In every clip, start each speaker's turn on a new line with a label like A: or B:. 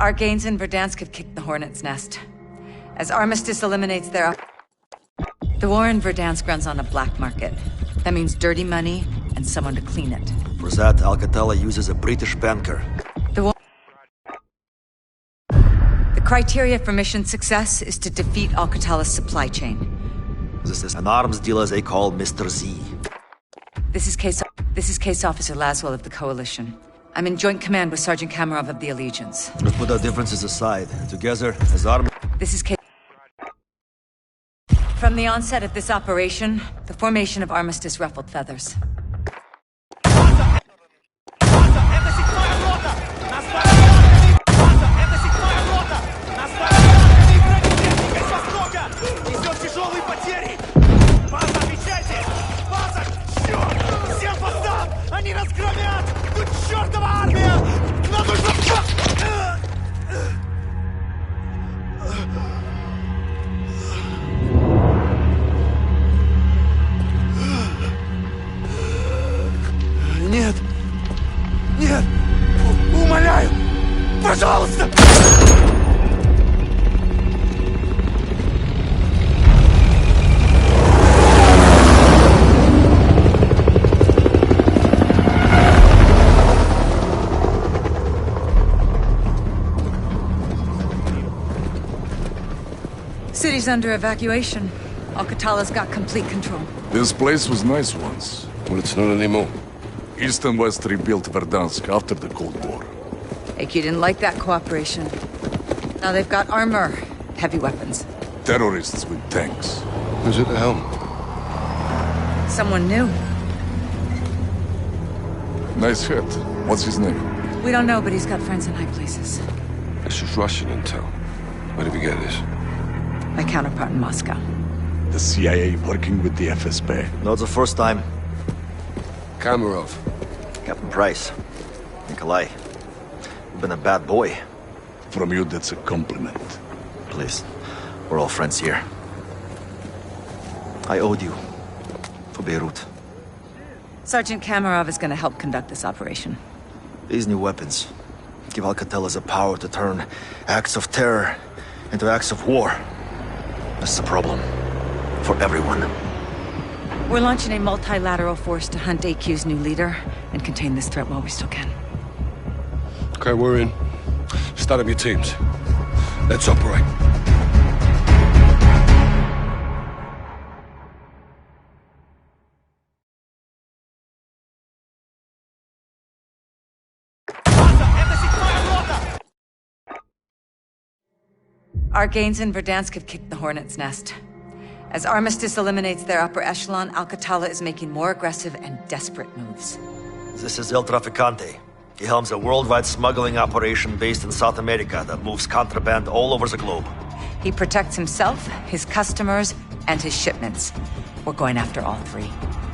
A: Our gains in Verdansk have kicked the hornet's nest. As Armistice eliminates their... The war in Verdansk runs on a black market. That means dirty money and someone to clean it.
B: For that, Alcatala uses a British banker.
A: The criteria for mission success is to defeat Alcatala's supply chain.
B: This is an arms dealer they call Mr. Z.
A: This is Case Officer Laswell of the Coalition. I'm in joint command with Sergeant Kamarov of the Allegiance.
B: Let's put our differences aside, and together, as army...
A: This is Case... From the onset of this operation, the formation of Armistice ruffled feathers.
B: Нет! Нет! Умоляю! Пожалуйста!
A: City's under evacuation. Alcatala's got complete control.
C: This place was nice once.
D: Well, it's not anymore.
C: East and West rebuilt Verdansk after the Cold War.
A: AQ didn't like that cooperation. Now they've got armor, heavy weapons.
C: Terrorists with tanks.
D: Who's at the helm?
A: Someone new.
C: Nice hit. What's his name?
A: We don't know, but he's got friends in high places.
D: This is Russian intel. Where did we get this?
A: My counterpart in Moscow.
C: The CIA working with the FSB.
B: Not the first time.
D: Kamarov.
B: Captain Price. Nikolai. You've been a bad boy.
C: From you, that's a compliment.
B: Please. We're all friends here. I owed you. For Beirut.
A: Sergeant Kamarov is going to help conduct this operation.
B: These new weapons give Alcatala the power to turn acts of terror into acts of war. This is a problem. For everyone.
A: We're launching a multilateral force to hunt AQ's new leader and contain this threat while we still can.
D: Okay, we're in. Start up your teams. Let's operate.
A: Our gains in Verdansk have kicked the hornet's nest. As Armistice eliminates their upper echelon, Alcatala is making more aggressive and desperate moves.
B: This is El Traficante. He helms a worldwide smuggling operation based in South America that moves contraband all over the globe.
A: He protects himself, his customers, and his shipments. We're going after all three.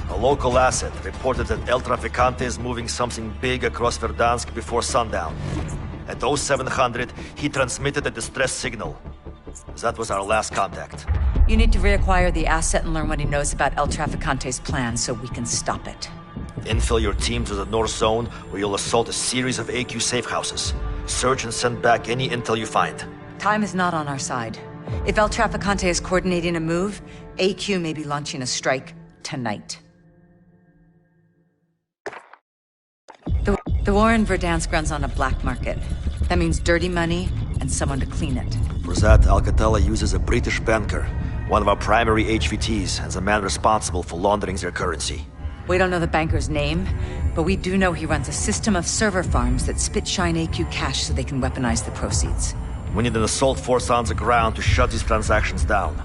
B: A local asset reported that El Traficante is moving something big across Verdansk before sundown. At 0700, he transmitted a distress signal. That was our last contact.
A: You need to reacquire the asset and learn what he knows about El Traficante's plan so we can stop it.
B: Infill your team to the North Zone, where you'll assault a series of AQ safe houses. Search and send back any intel you find.
A: Time is not on our side. If El Traficante is coordinating a move, AQ may be launching a strike tonight. The war in Verdansk runs on a black market. That means dirty money and someone to clean it.
B: For that, Alcatala uses a British banker, one of our primary HVTs, and the man responsible for laundering their currency.
A: We don't know the banker's name, but we do know he runs a system of server farms that spit shine AQ cash so they can weaponize the proceeds.
B: We need an assault force on the ground to shut these transactions down.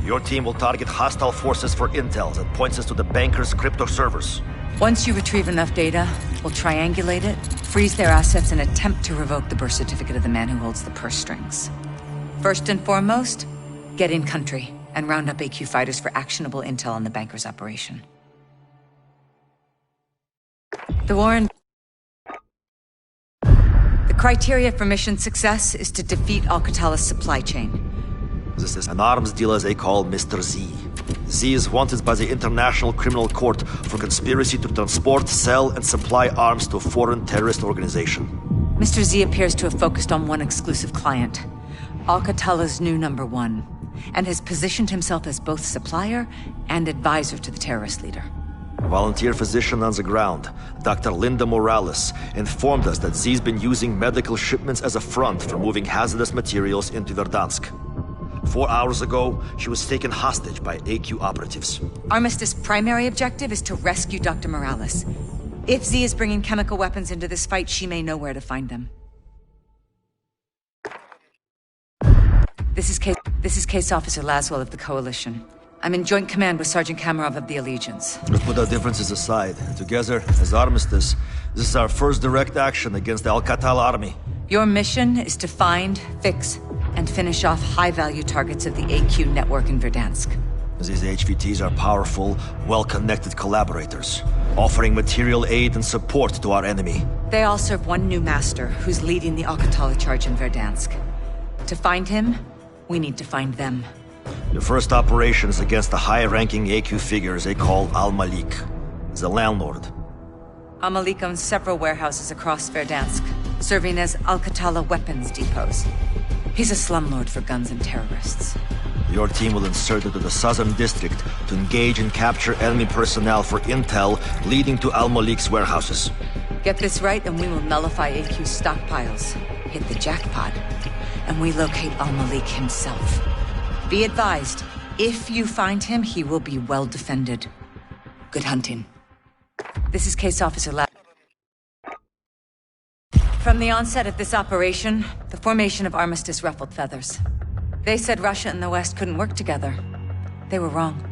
B: Your team will target hostile forces for intel that points us to the banker's crypto servers.
A: Once you retrieve enough data, we'll triangulate it, freeze their assets, and attempt to revoke the birth certificate of the man who holds the purse strings. First and foremost, get in country and round up AQ fighters for actionable intel on the banker's operation. The criteria for mission success is to defeat Alcatala's supply chain.
B: This is an arms dealer they call Mr. Z. Z is wanted by the International Criminal Court for conspiracy to transport, sell, and supply arms to a foreign terrorist organization.
A: Mr. Z appears to have focused on one exclusive client, Alcatala's new #1, and has positioned himself as both supplier and advisor to the terrorist leader.
B: A volunteer physician on the ground, Dr. Linda Morales, informed us that Z's been using medical shipments as a front for moving hazardous materials into Verdansk. 4 hours ago, she was taken hostage by AQ operatives.
A: Armistice's primary objective is to rescue Dr. Morales. If Z is bringing chemical weapons into this fight, she may know where to find them. This is Case Officer Laswell of the Coalition. I'm in joint command with Sergeant Kamarov of the Allegiance.
B: Let's put our differences aside. Together, as Armistice, this is our first direct action against the Al-Qatal army.
A: Your mission is to find, fix, and finish off high-value targets of the AQ network in Verdansk.
B: These HVTs are powerful, well-connected collaborators, offering material aid and support to our enemy.
A: They all serve one new master, who's leading the Al-Qatala charge in Verdansk. To find him, we need to find them.
B: Your first operation is against the high-ranking AQ figures they call Al-Malik, the landlord.
A: Al-Malik owns several warehouses across Verdansk, serving as Al-Qatala weapons depots. He's a slumlord for guns and terrorists.
B: Your team will insert into the southern district to engage and capture enemy personnel for intel leading to Al-Malik's warehouses.
A: Get this right and we will nullify AQ's stockpiles, hit the jackpot, and we locate Al-Malik himself. Be advised, if you find him, he will be well defended. Good hunting. This is Case Officer From the onset of this operation, the formation of Armistice ruffled feathers. They said Russia and the West couldn't work together. They were wrong.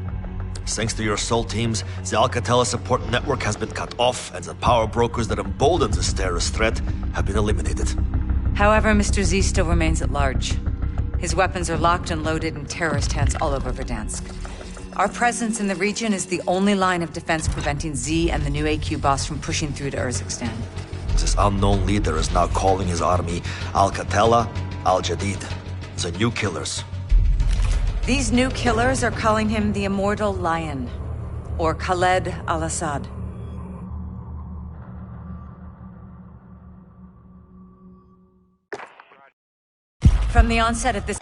B: Thanks to your assault teams, the Alcatala support network has been cut off, and the power brokers that emboldened this terrorist threat have been eliminated.
A: However, Mr. Z still remains at large. His weapons are locked and loaded in terrorist hands all over Verdansk. Our presence in the region is the only line of defense preventing Z and the new AQ boss from pushing through to Urzikstan.
B: This unknown leader is now calling his army Al-Qatala Al-Jadid, the new killers.
A: These new killers are calling him the Immortal Lion, or Khaled al-Assad. From the onset of this...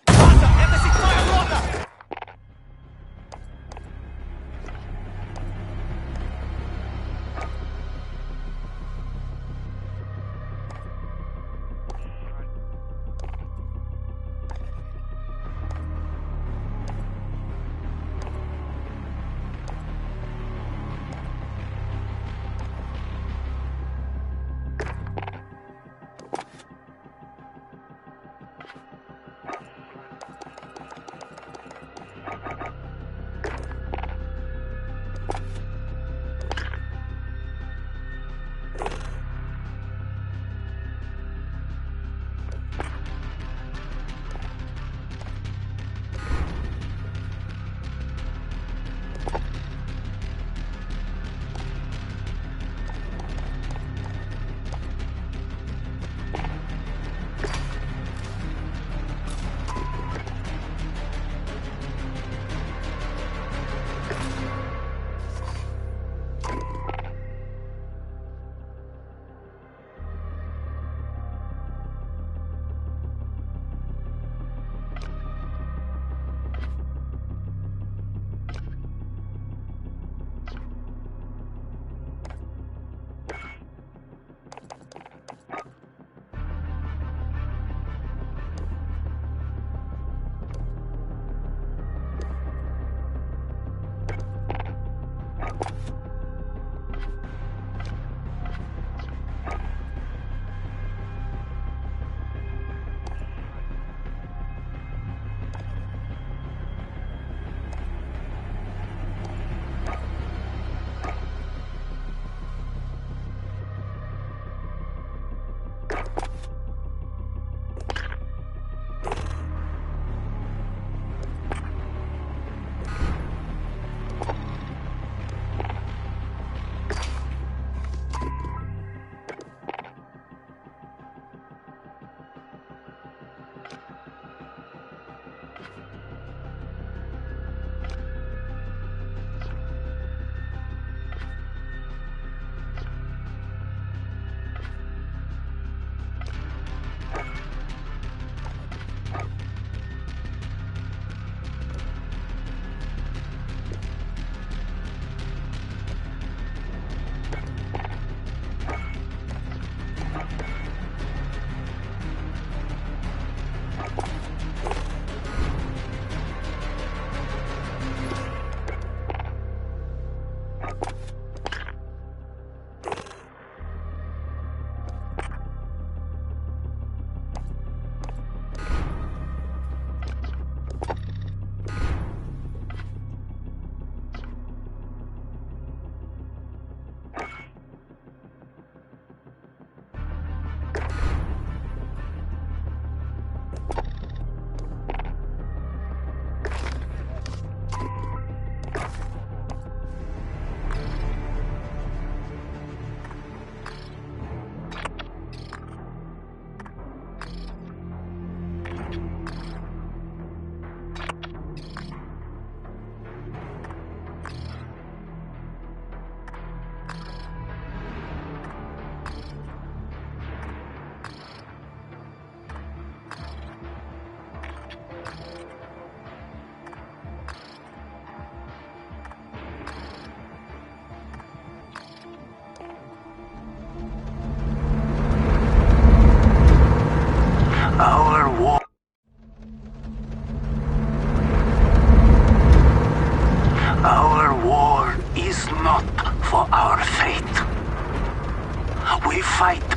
E: fight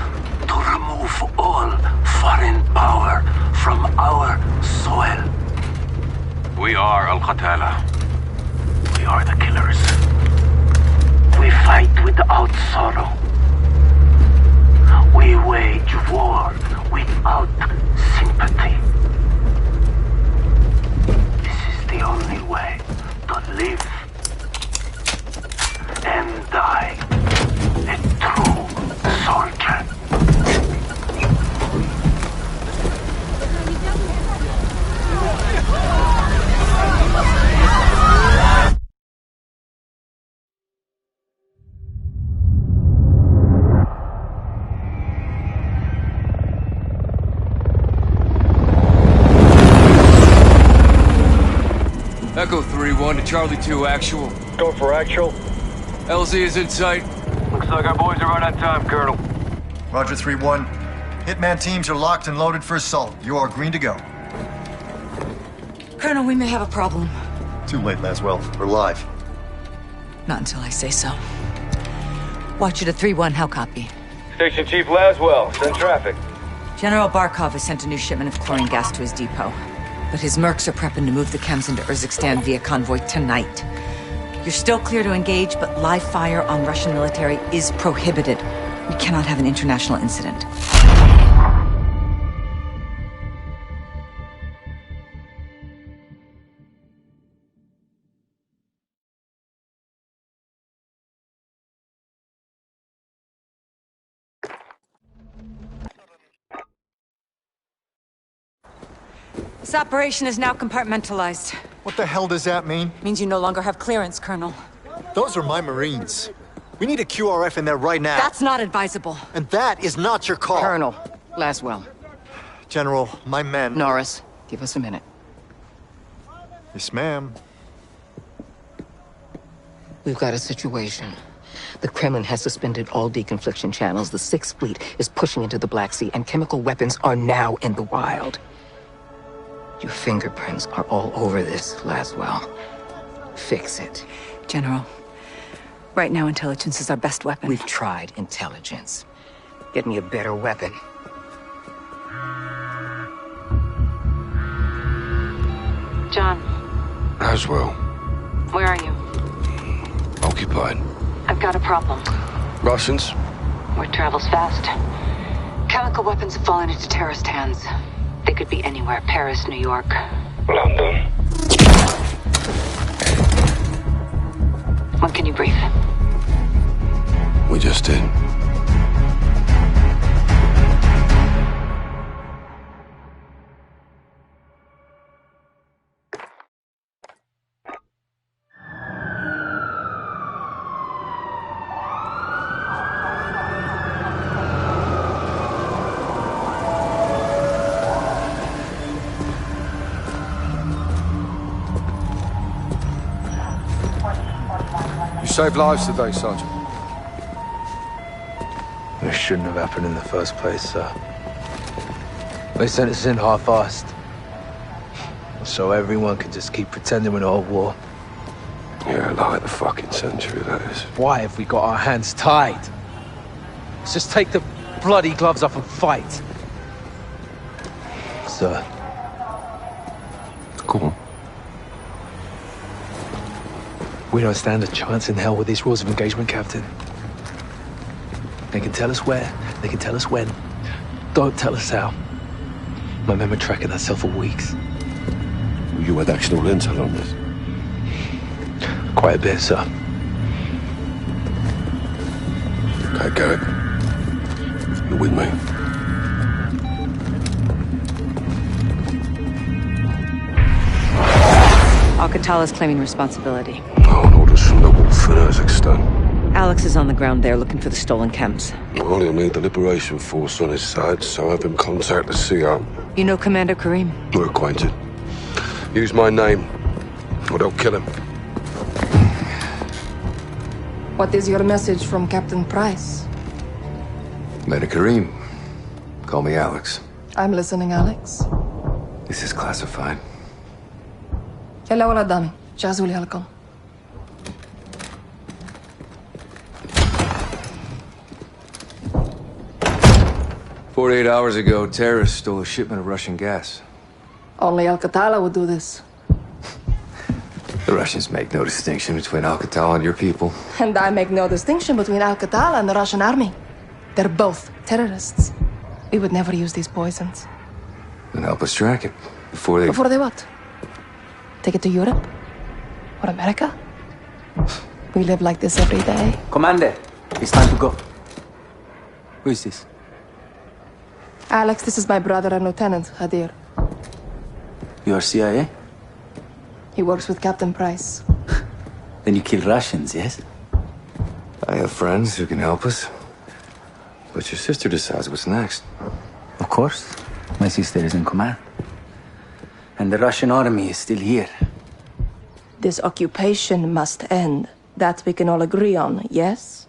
E: to remove all foreign power from our soil.
F: We are Al-Qatala.
E: We are the killers. We fight without sorrow. We wage war without sympathy. This is the only way to live and die a true soldier.
G: Echo 3-1 to Charlie 2 actual.
F: Go for actual.
G: LZ is in sight.
F: Looks like our boys are right on time, Colonel.
H: Roger 3-1. Hitman teams are locked and loaded for assault. You are green to go.
A: Colonel, we may have a problem.
H: Too late, Laswell. We're live.
A: Not until I say so. Watch it at 3-1, how copy?
F: Station Chief Laswell, send traffic.
A: General Barkov has sent a new shipment of chlorine gas to his depot. But his mercs are prepping to move the chems into Urzikstan via convoy tonight. You're still clear to engage, but live fire on Russian military is prohibited. We cannot have an international incident. This operation is now compartmentalized.
H: What the hell does that mean?
A: Means you no longer have clearance, Colonel.
H: Those are my Marines. We need a QRF in there right now.
A: That's not advisable.
H: And that is not your call.
I: Colonel, Laswell.
H: General, my men...
I: Norris, give us a minute.
H: Yes, ma'am.
I: We've got a situation. The Kremlin has suspended all deconfliction channels. The Sixth Fleet is pushing into the Black Sea, and chemical weapons are now in the wild. Your fingerprints are all over this, Laswell. Fix it.
A: General, right now intelligence is our best weapon.
I: We've tried intelligence. Get me a better weapon.
J: John,
D: Laswell,
J: where are you?
D: occupied.
J: I've got a problem.
D: Russians?
J: Word travels fast. Chemical weapons have fallen into terrorist hands. They could be anywhere. Paris, New York.
F: London.
J: When can you brief?
D: We just did.
K: You saved lives today, Sergeant.
L: It shouldn't have happened in the first place, sir. They sent us in half-assed. So everyone could just keep pretending we're not at war.
D: Yeah, like the fucking century, that is.
L: Why have we got our hands tied? Let's just take the bloody gloves off and fight. Sir.
D: Go on.
L: We don't stand a chance in hell with these rules of engagement, Captain. They can tell us where, they can tell us when. Don't tell us how. My men were tracking that cell for weeks.
D: You had actionable intel on this?
L: Quite a bit, sir.
D: Okay, Garrett. You're with me.
A: Al-Qatala's claiming responsibility.
D: On orders from the Wolf in Urzikstan.
A: Alex is on the ground there looking for the stolen chems.
D: Well, he'll need the Liberation Force on his side, so have him contact the CO.
A: You know Commander Karim?
D: We're acquainted. Use my name, or they'll kill him.
M: What is your message from Captain Price?
K: Commander Karim. Call me Alex.
M: I'm listening, Alex.
K: This is classified.
M: يلا ولا قدامي جهزوا لي هالكم.
K: 48 hours ago, terrorists stole a shipment of Russian gas.
M: Only Alcatala would do this.
K: The Russians make no distinction between Alcatala and your people.
M: And I make no distinction between Alcatala and the Russian army. They're both terrorists. We would never use these poisons.
K: Then help us track it before they...
M: Before they what? Take it to Europe? Or America? We live like this every day.
N: Commander, it's time to go. Who is this?
M: Alex, this is my brother and Lieutenant, Hadir.
N: You are CIA?
M: He works with Captain Price.
N: Then you kill Russians, yes?
K: I have friends who can help us. But your sister decides what's next.
N: Of course. My sister is in command. And the Russian army is still here.
M: This occupation must end. That we can all agree on, yes?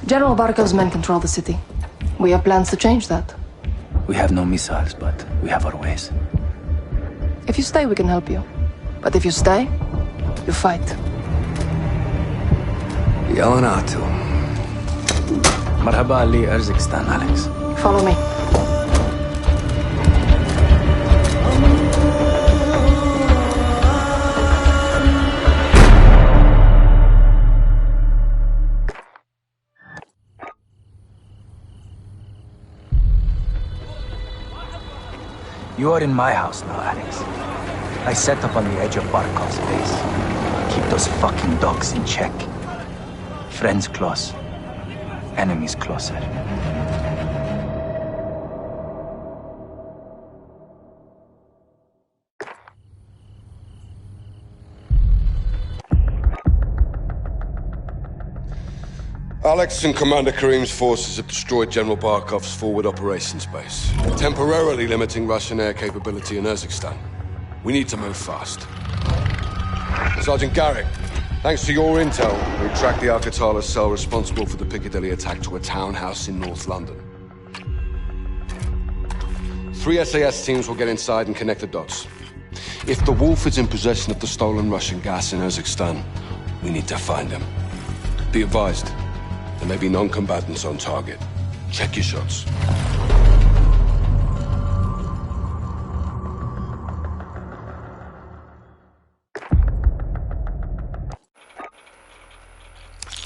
M: General Barkov's men control the city. We have plans to change that.
N: We have no missiles, but we have our ways.
M: If you stay, we can help you. But if you stay, you fight.
K: Yelanato.
N: Marhaba Ali Urzikstan, Alex.
M: Follow me.
N: You are in my house now, Alex. I set up on the edge of Barkov's base. Keep those fucking dogs in check. Friends close. Enemies closer.
D: Alex and Commander Karim's forces have destroyed General Barkov's forward operations base, temporarily limiting Russian air capability in Urzikstan. We need to move fast. Sergeant Garrick, thanks to your intel, we tracked the Alcatala cell responsible for the Piccadilly attack to a townhouse in North London. 3 SAS teams will get inside and connect the dots. If the Wolf is in possession of the stolen Russian gas in Urzikstan, we need to find him. Be advised, there may be non-combatants on target. Check your shots.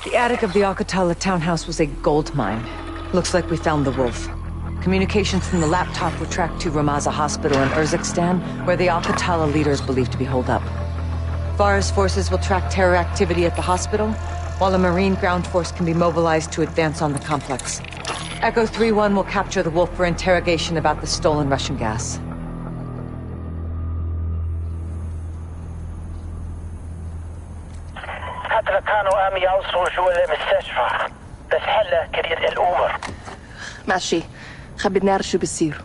A: The attic of the Alcatala townhouse was a gold mine. Looks like we found the Wolf. Communications from the laptop were tracked to Ramaza Hospital in Urzikstan, where the Alcatala leader is believed to be holed up. Farah's forces will track terror activity at the hospital, while a Marine ground force can be mobilized to advance on the complex. Echo 3-1 will capture the Wolf for interrogation about the stolen Russian gas.
M: ماشي خبي نعرف شو بيصير.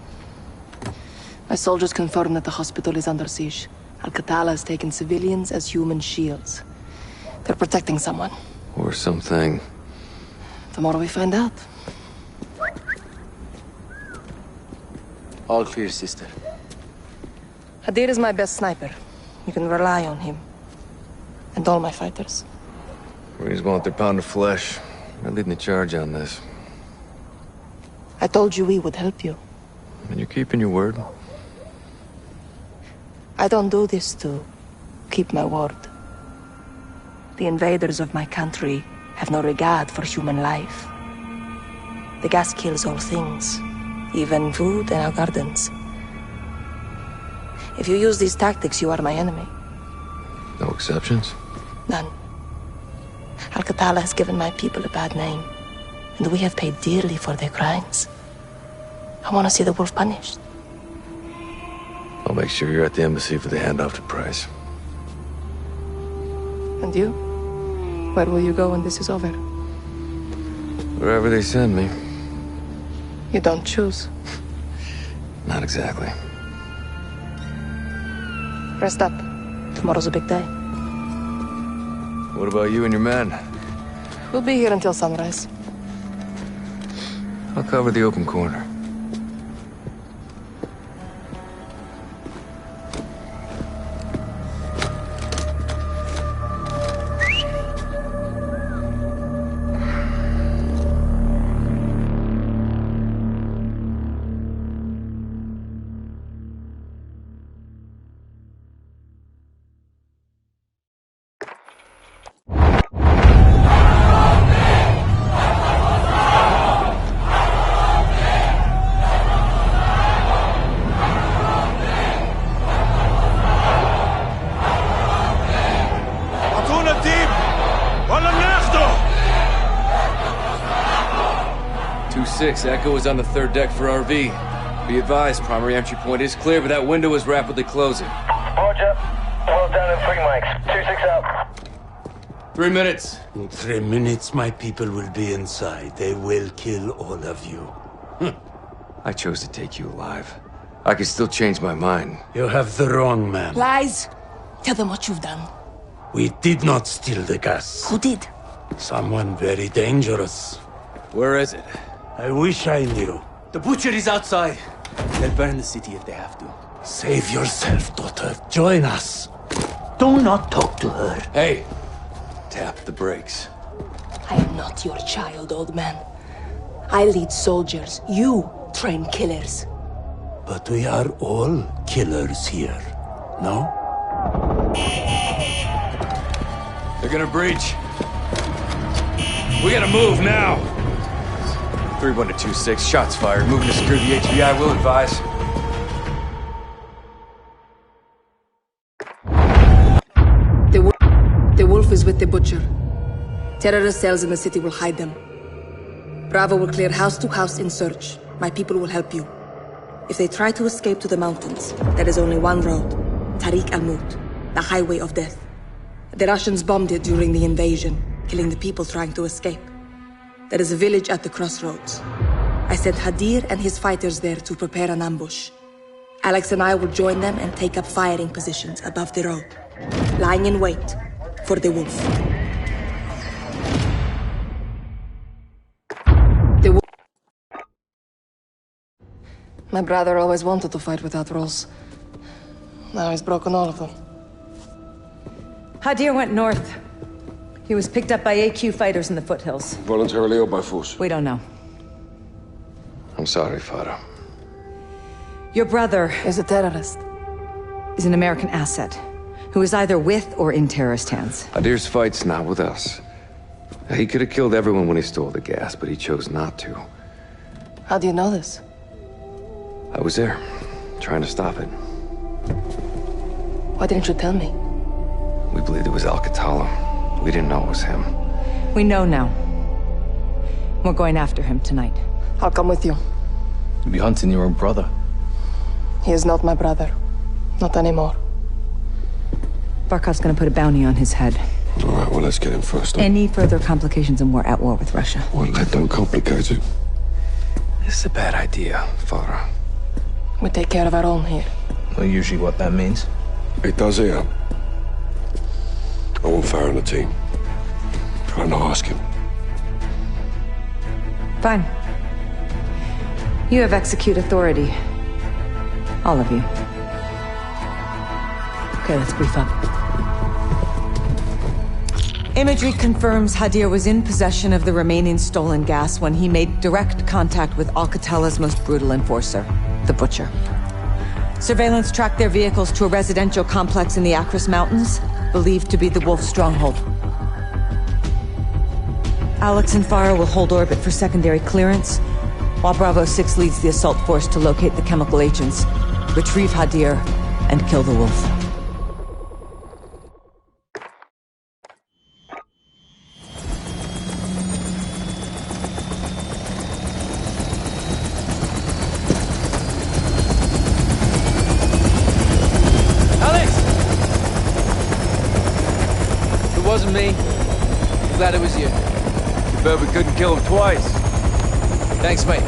M: My soldiers confirm that the hospital is under siege. Alcatala has taken civilians as human shields. They're protecting someone.
K: Or something.
M: Tomorrow we find out.
N: All clear, sister.
M: Hadir is my best sniper. You can rely on him. And all my fighters.
K: Marines want their pound of flesh. They're leading the charge on this.
M: I told you we would help you.
K: And you're keeping your word?
M: I don't do this to keep my word. The invaders of my country have no regard for human life. The gas kills all things, even food and our gardens. If you use these tactics, you are my enemy.
K: No exceptions?
M: None. Alcatala has given my people a bad name, and we have paid dearly for their crimes. I want to see the Wolf punished.
K: I'll make sure you're at the embassy for the handoff to Price.
M: And you? Where will you go when this is over?
K: Wherever they send me.
M: You don't choose.
K: Not exactly.
M: Rest up. Tomorrow's a big day.
K: What about you and your men?
M: We'll be here until sunrise.
K: I'll cover the open corner.
G: 2-6, Echo is on the third deck for RV. Be advised, primary entry point is clear, but that window is rapidly closing.
F: Roger. Well done in 3 mics. 2-6 out.
G: 3 minutes.
E: In 3 minutes, my people will be inside. They will kill all of you.
K: I chose to take you alive. I could still change my mind.
E: You have the wrong man.
M: Lies! Tell them what you've done.
E: We did not steal the gas.
M: Who did?
E: Someone very dangerous.
G: Where is it?
E: I wish I knew.
N: The butcher is outside. They'll burn the city if they have to.
E: Save yourself, daughter. Join us. Do not talk to her.
G: Hey, tap the brakes.
M: I am not your child, old man. I lead soldiers. You train killers.
E: But we are all killers here, no?
G: They're gonna breach. We gotta move now. 3-1 to 2-6, shots fired. Moving to secure the HVI, will advise.
M: The wolf is with the butcher. Terrorist cells in the city will hide them. Bravo will clear house to house in search. My people will help you. If they try to escape to the mountains, there is only one road. Tariq al-Mut, the highway of death. The Russians bombed it during the invasion, killing the people trying to escape. There is a village at the crossroads. I sent Hadir and his fighters there to prepare an ambush. Alex and I will join them and take up firing positions above the road, lying in wait for the wolf. My brother always wanted to fight without rules. Now he's broken all of them.
A: Hadir went north. He was picked up by AQ fighters in the foothills.
D: Voluntarily or by force?
A: We don't know.
K: I'm sorry, Farah.
A: Your brother
M: is a terrorist.
A: Is an American asset, who is either with or in terrorist hands.
K: Hadir's fight's not with us. He could have killed everyone when he stole the gas, but he chose not to.
M: How do you know this?
K: I was there, trying to stop it.
M: Why didn't you tell me?
K: We believed it was Al-Qatala. We didn't know it was him.
A: We know now. We're going after him tonight.
M: I'll come with you.
L: You'll be hunting your own brother.
M: He is not my brother. Not anymore.
A: Barkov's gonna put a bounty on his head.
D: All right, well, let's get him first.
A: Any further complications and we're at war with Russia.
D: Well, that don't complicate it.
K: It's a bad idea, Farah.
M: We take care of our own here.
L: Not usually what that means.
D: It does here. I want Farah on the team. Try not ask him.
A: Fine. You have execute authority. All of you. Okay, let's brief up. Imagery confirms Hadir was in possession of the remaining stolen gas when he made direct contact with Al-Qatala's most brutal enforcer, the Butcher. Surveillance tracked their vehicles to a residential complex in the Akris Mountains, believed to be the Wolf stronghold. Alex and Farah will hold orbit for secondary clearance, while Bravo 6 leads the assault force to locate the chemical agents, retrieve Hadir, and kill the Wolf.
G: Wasn't me. Glad it was you. Too bad we couldn't kill him twice. Thanks, mate.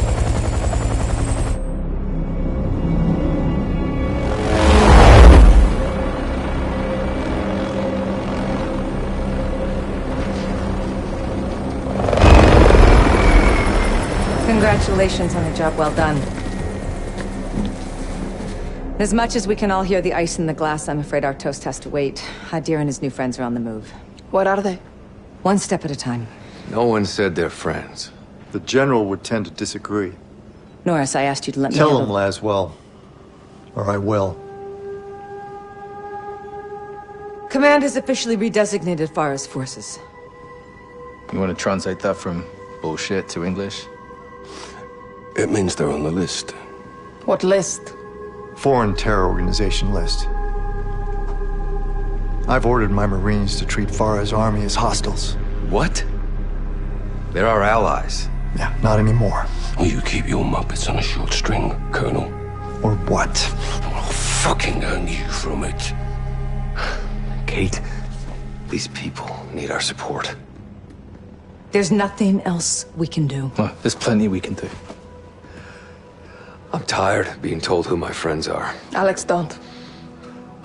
A: Congratulations on a job well done. As much as we can all hear the ice in the glass, I'm afraid our toast has to wait. Hadir and his new friends are on the move.
M: What are they?
A: One step at a time.
K: No one said they're friends.
O: The general would tend to disagree.
A: Norris, I asked you to let me
O: Tell him, Laswell. Or I will.
A: Command has officially redesignated Farah's forces.
L: You want to translate that from bullshit to English?
D: It means they're on the list.
M: What list?
O: Foreign terror organization list. I've ordered my Marines to treat Farah's army as hostiles.
K: What? They're our allies.
O: Yeah, not anymore.
E: Or you keep your muppets on a short string, Colonel.
O: Or what?
E: I'll fucking earn you from it.
K: Kate, these people need our support.
A: There's nothing else we can do.
L: Well, there's plenty we can do.
K: I'm tired of being told who my friends are.
M: Alex, don't.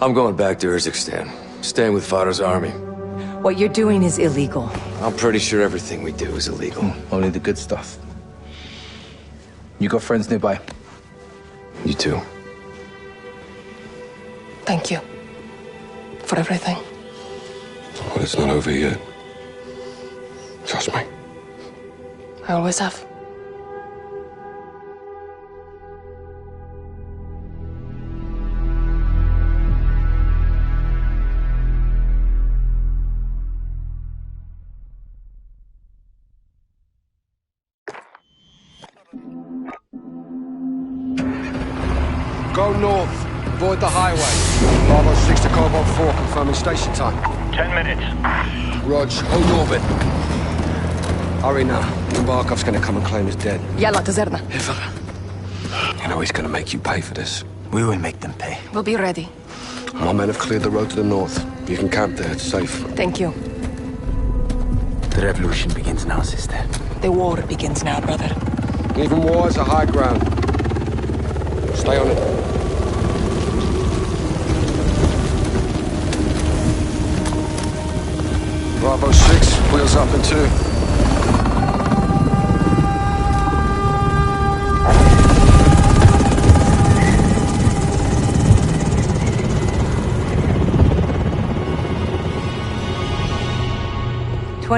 K: I'm going back to Urzikstan, staying with Father's army.
A: What you're doing is illegal.
K: I'm pretty sure everything we do is illegal.
L: Only the good stuff. You got friends nearby?
K: You too.
M: Thank you. For everything.
E: Well, it's not over yet. Trust me.
M: I always have.
D: Go north. Avoid the highway. 506 to Cobalt 4, confirming station time.
F: 10 minutes.
D: Rog, hold orbit. Hurry now. Barkov's gonna come and claim his dead.
M: Yalla, Tazerna.
E: You know he's gonna make you pay for this.
N: We will make them pay.
M: We'll be ready.
D: My men have cleared the road to the north. You can camp there, it's safe.
M: Thank you.
N: The revolution begins now, sister.
M: The war begins now, brother.
D: Even war is a high ground. Stay on it. Bravo 6, wheels up in 2.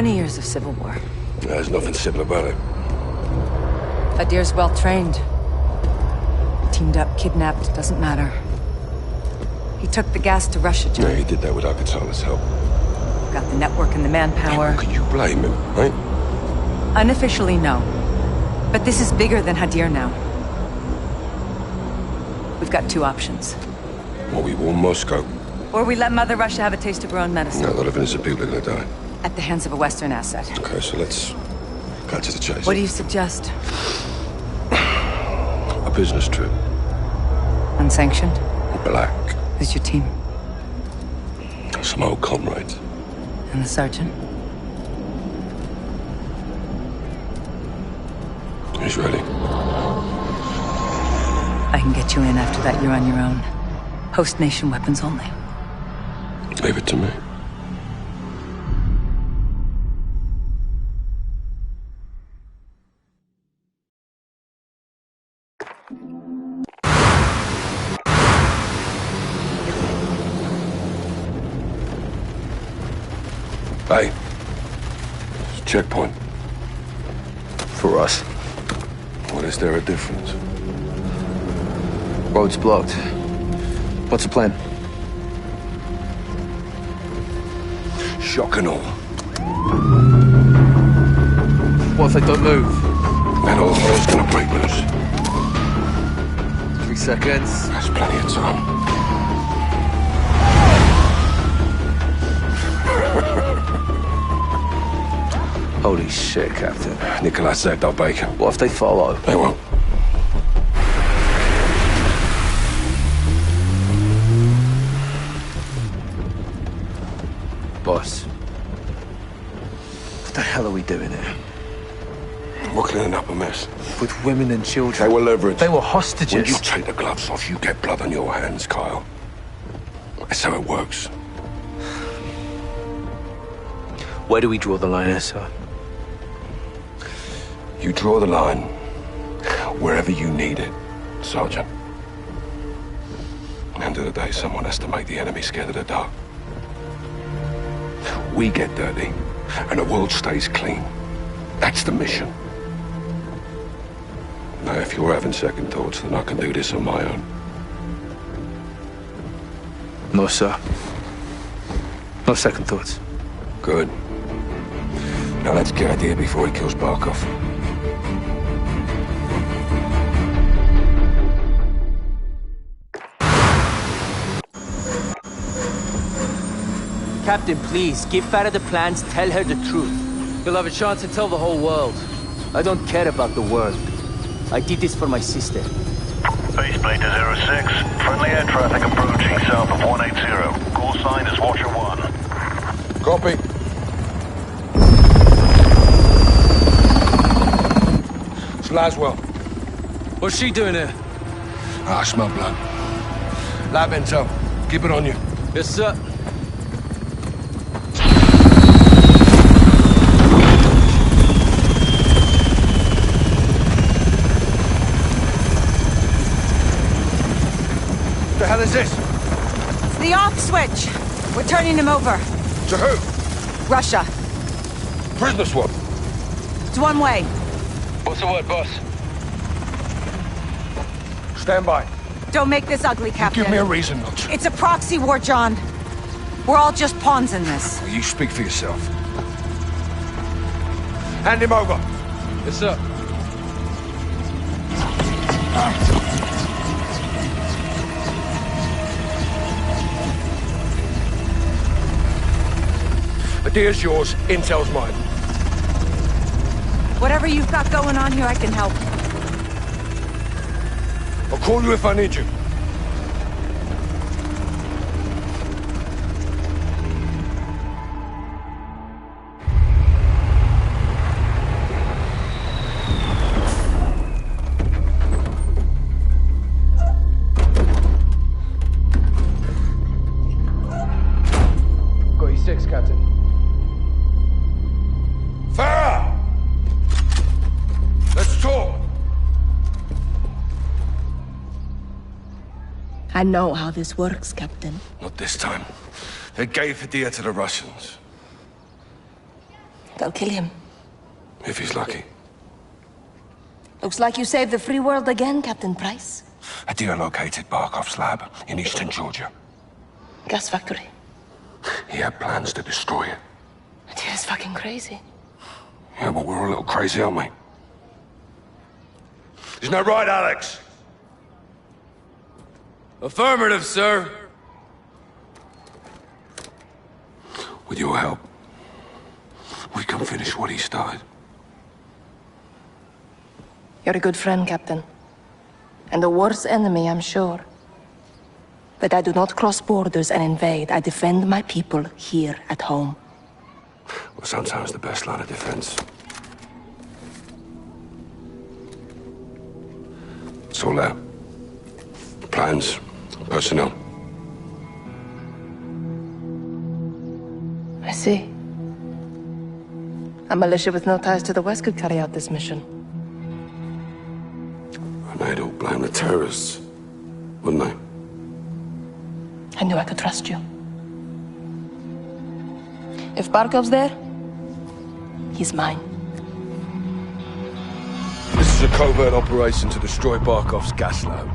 A: Years of civil war.
E: There's nothing civil about it.
A: Adir's well trained. Teamed up, kidnapped, doesn't matter. He took the gas to Russia, John.
E: Yeah, he did that without Katana's help.
A: Got the network and the manpower.
E: How can you blame him, right?
A: Unofficially, no. But this is bigger than Hadir now. We've got two options.
E: Or we warn Moscow.
A: Or we let Mother Russia have a taste of her own medicine.
E: No, a lot of innocent people are gonna die.
A: At the hands of a Western asset.
E: Okay, so let's cut to the chase.
A: What do you suggest?
E: A business trip.
A: Unsanctioned?
E: Black.
A: Who's your team?
E: Some old comrades.
A: And the sergeant?
E: He's ready.
A: I can get you in after that. You're on your own. Host nation weapons only.
E: Leave it to me. Hey. It's a checkpoint.
L: For us.
E: What is there a difference?
L: Road's blocked. What's the plan?
E: Shock and all.
L: What if they don't move?
E: That old hell's gonna break loose.
L: 3 seconds.
E: That's plenty of time.
L: Holy shit, Captain.
E: Nikolai said they'll bake.
L: What if they follow?
E: They won't.
L: Boss. What the hell are we doing here?
E: We're cleaning up a mess.
L: With women and children.
E: They were leveraged.
L: They were hostages.
E: When you take the gloves off, you get blood on your hands, Kyle. That's how it works.
L: Where do we draw the line, sir?
E: You draw the line wherever you need it, Sergeant. At the end of the day, someone has to make the enemy scared of the dark. We get dirty, and the world stays clean. That's the mission. Now, if you're having second thoughts, then I can do this on my own.
L: No, sir. No second thoughts.
E: Good. Now let's get out of here before he kills Barkov.
N: Captain, please, give Farah the plans, tell her the truth.
L: You'll have a chance to tell the whole world.
N: I don't care about the world. I did this for my sister.
F: Baseplate to 06. Friendly air traffic approaching south of 180. Call sign is Watcher 1.
D: Copy. It's Laswell.
L: What's she doing here?
D: I smell blood. Lab intel. Keep it on you.
L: Yes, sir.
D: What the hell is this?
A: It's the off switch. We're turning him over.
D: To who?
A: Russia.
D: Prisoner swap.
A: It's one way.
D: What's the word, boss? Stand by.
A: Don't make this ugly, Captain.
D: Give me a reason not to.
A: It's a proxy war, John. We're all just pawns in this.
D: Well, you speak for yourself. Hand him over.
L: Yes, sir.
D: Idea's yours, intel's mine.
A: Whatever you've got going on here, I can help.
D: I'll call you if I need you.
L: Got you 6, Captain.
D: Farah! Let's talk!
M: I know how this works, Captain.
D: Not this time. They gave Hadir to the Russians.
M: They'll kill him.
D: If he's lucky.
M: Looks like you saved the free world again, Captain Price.
D: Hadir located Barkov's lab in eastern Georgia.
M: Gas factory.
D: He had plans to destroy it.
M: Hadir's fucking crazy.
D: Yeah, but we're a little crazy, aren't we? Isn't that right, Alex?
G: Affirmative, sir.
D: With your help, we can finish what he started.
M: You're a good friend, Captain. And the worst enemy, I'm sure. But I do not cross borders and invade. I defend my people here at home.
D: Well, sometimes the best line of defense. It's all there. Plans, personnel.
M: I see. A militia with no ties to the West could carry out this mission.
D: And they'd all blame the terrorists, wouldn't they?
M: I knew I could trust you. If Barkov's there, he's mine.
D: This is a covert operation to destroy Barkov's gas lab.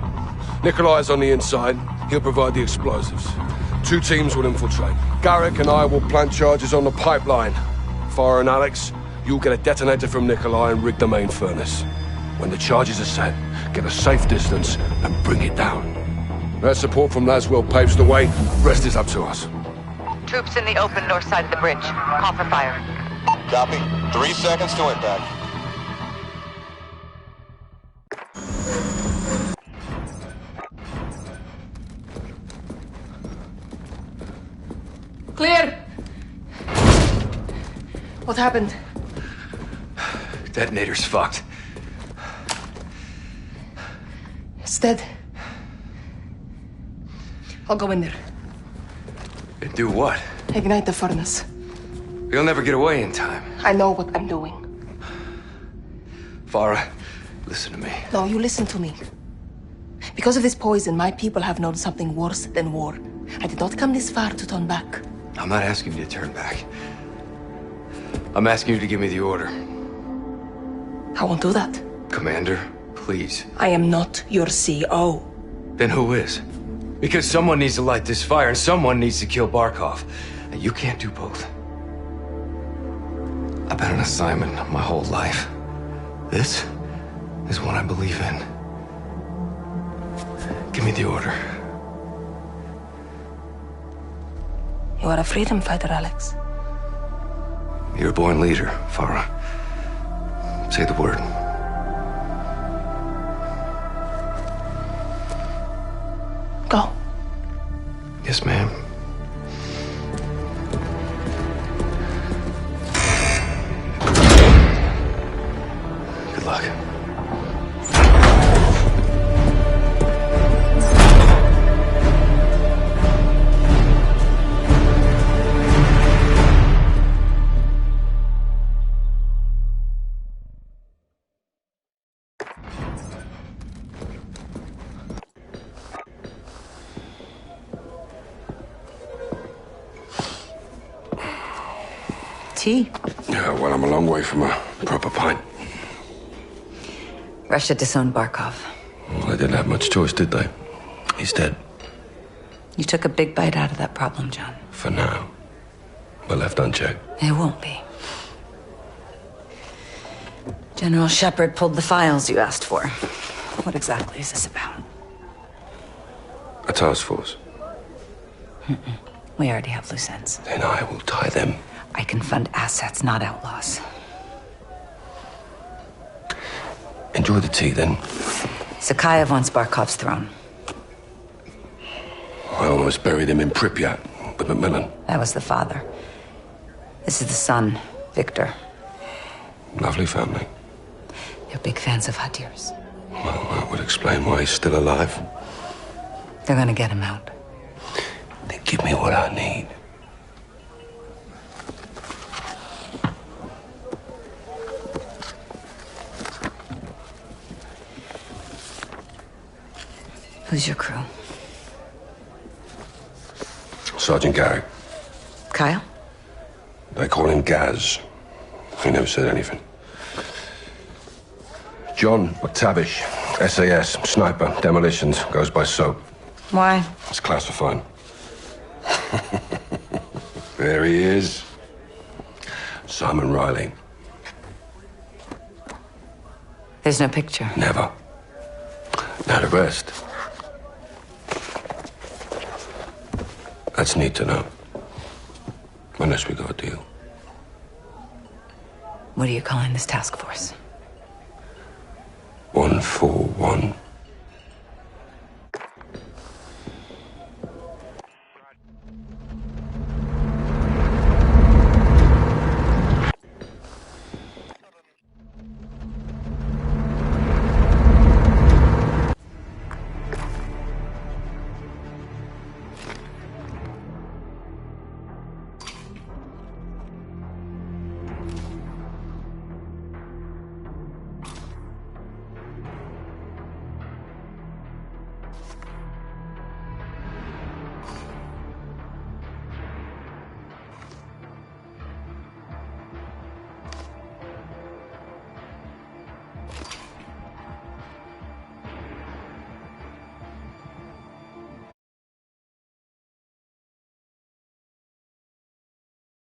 D: Nikolai's on the inside. He'll provide the explosives. 2 teams will infiltrate. Garrick and I will plant charges on the pipeline. Farah and Alex, you'll get a detonator from Nikolai and rig the main furnace. When the charges are set, get a safe distance and bring it down. That support from Laswell paves the way. Rest is up to us.
A: Troops in the open north side of the bridge. Call for fire.
F: Copy. 3 seconds to impact.
M: Clear! What happened?
G: Detonator's fucked.
M: It's dead. I'll go in there.
G: And do what?
M: Ignite the furnace.
G: You'll never get away in time.
M: I know what I'm doing.
G: Farah, listen to me.
M: No, you listen to me. Because of this poison, my people have known something worse than war. I did not come this far to turn back.
G: I'm not asking you to turn back. I'm asking you to give me the order.
M: I won't do that.
G: Commander, please.
M: I am not your CO.
G: Then who is? Because someone needs to light this fire and someone needs to kill Barkov. And you can't do both. I've been on assignment my whole life. This is what I believe in. Give me the order.
M: You are a freedom fighter, Alex.
G: You're a born leader, Farah. Say the word.
M: Go.
K: Yes, ma'am. Good luck.
A: Tea?
K: Yeah, well, I'm a long way from a proper pint.
A: Russia disowned Barkov.
K: Well, they didn't have much choice, did they? He's dead.
A: You took a big bite out of that problem, John.
K: For now. But left unchecked.
A: It won't be. General Shepard pulled the files you asked for. What exactly is this about?
K: A task force.
A: We already have loose ends.
K: Then I will tie them.
A: I can fund assets, not outlaws.
K: Enjoy the tea, then.
A: Sakhayev wants Barkov's throne.
K: I almost buried him in Pripyat with Macmillan.
A: That was the father. This is the son, Victor.
K: Lovely family.
A: They're big fans of Hadir's.
K: Well, that would explain why he's still alive.
A: They're gonna get him out.
K: Then give me what I need.
A: Who's your crew?
K: Sergeant Garrick.
A: Kyle?
K: They call him Gaz. He never said anything. John McTavish, SAS, sniper, demolitions, goes by SOAP.
A: Why?
K: It's classified. There he is. Simon Riley.
A: There's no picture.
K: Never. Now the rest. That's neat to know. Unless we got a deal.
A: What are you calling this task force?
K: 141.